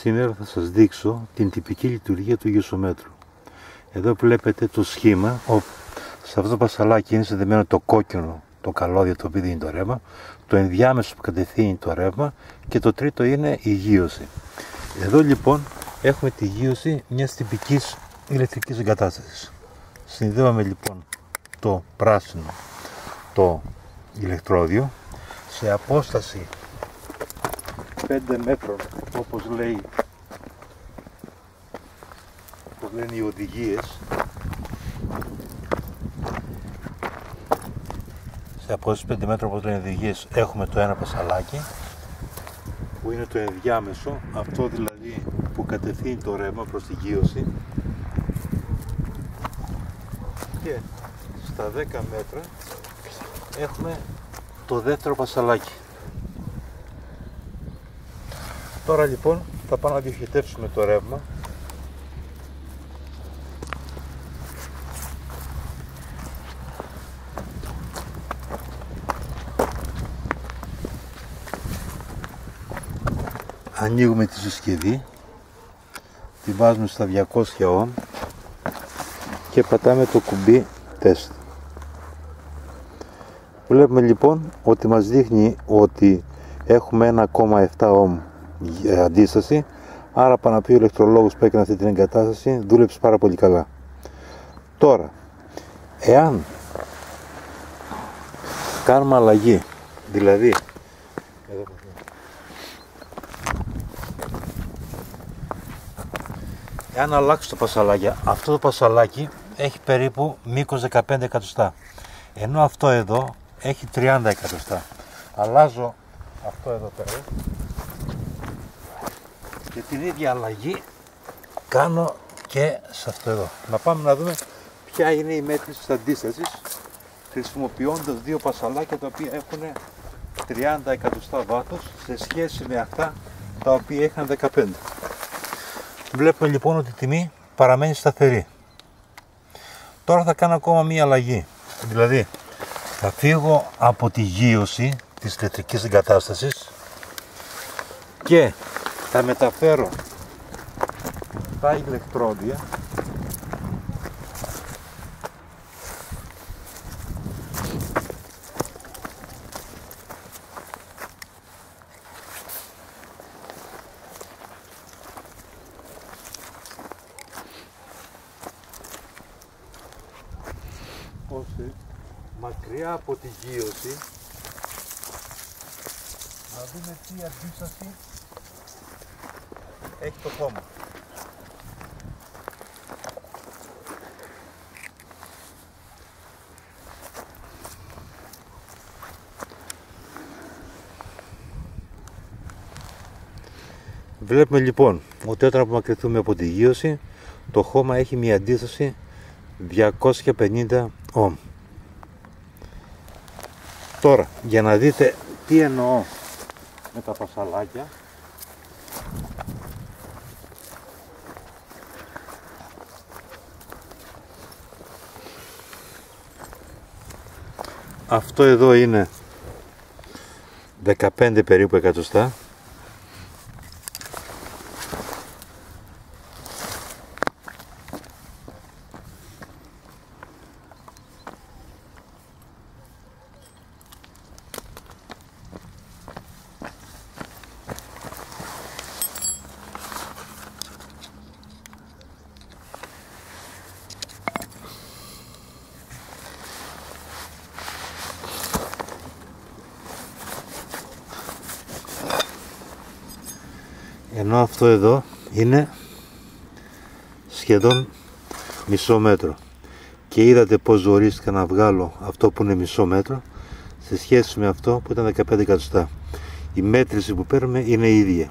Σήμερα θα σας δείξω την τυπική λειτουργία του γεωσομέτρου. Εδώ βλέπετε το σχήμα. Σε αυτό το πασαλάκι είναι συνδεμένο το κόκκινο, το καλώδιο το οποίο δίνει το ρεύμα, το ενδιάμεσο που κατευθύνει το ρεύμα και το τρίτο είναι η γείωση. Εδώ λοιπόν έχουμε τη γείωση μιας τυπικής ηλεκτρικής εγκατάστασης. Συνδέουμε λοιπόν το πράσινο το ηλεκτρόδιο σε απόσταση 5 μέτρων, όπως λένε οι οδηγίες. Σε απόσταση 5 μέτρων, όπως λένε οι οδηγίες, έχουμε το ένα πασαλάκι που είναι το ενδιάμεσο, αυτό δηλαδή που κατευθύνει το ρεύμα προς τη γείωση, και στα 10 μέτρα έχουμε το δεύτερο πασαλάκι. Τώρα λοιπόν θα πάμε να διοχετεύσουμε το ρεύμα. Ανοίγουμε τη συσκευή, τη βάζουμε στα 200 ohm και πατάμε το κουμπί test. Βλέπουμε λοιπόν ότι μας δείχνει ότι έχουμε 1,7 ohm αντίσταση, άρα πάνω από ο ηλεκτρολόγος που έκανε αυτή την εγκατάσταση δούλεψε πάρα πολύ καλά. Τώρα, εάν κάνουμε αλλαγή, δηλαδή εάν αλλάξω το πασαλάκι, αυτό το πασαλάκι έχει περίπου μήκος 15 εκατοστά, ενώ αυτό εδώ έχει 30 εκατοστά. Αλλάζω αυτό εδώ πέρα και την ίδια αλλαγή κάνω και σε αυτό εδώ. Να πάμε να δούμε ποια είναι η μέτρηση της αντίστασης χρησιμοποιώντας δύο πασαλάκια τα οποία έχουν 30 εκατοστά βάθος σε σχέση με αυτά τα οποία είχαν 15. Βλέπουμε λοιπόν ότι η τιμή παραμένει σταθερή. Τώρα θα κάνω ακόμα μία αλλαγή. Δηλαδή θα φύγω από τη γείωση της ηλεκτρικής εγκατάστασης και θα μεταφέρω τα ηλεκτρόδια ώστε μακριά από τη γείωση να δούμε τι αντίσταση έχει το χώμα. Βλέπουμε λοιπόν ότι όταν απομακρυνθούμε από τη γείωση το χώμα έχει μια αντίσταση 250 ohm. Τώρα για να δείτε τι εννοώ με τα πασαλάκια, αυτό εδώ είναι 15 περίπου εκατοστά. Ενώ αυτό εδώ είναι σχεδόν μισό μέτρο και είδατε πως ζορίστηκα να βγάλω αυτό που είναι μισό μέτρο σε σχέση με αυτό που ήταν 15 εκατοστά. Η μέτρηση που παίρνουμε είναι η ίδια.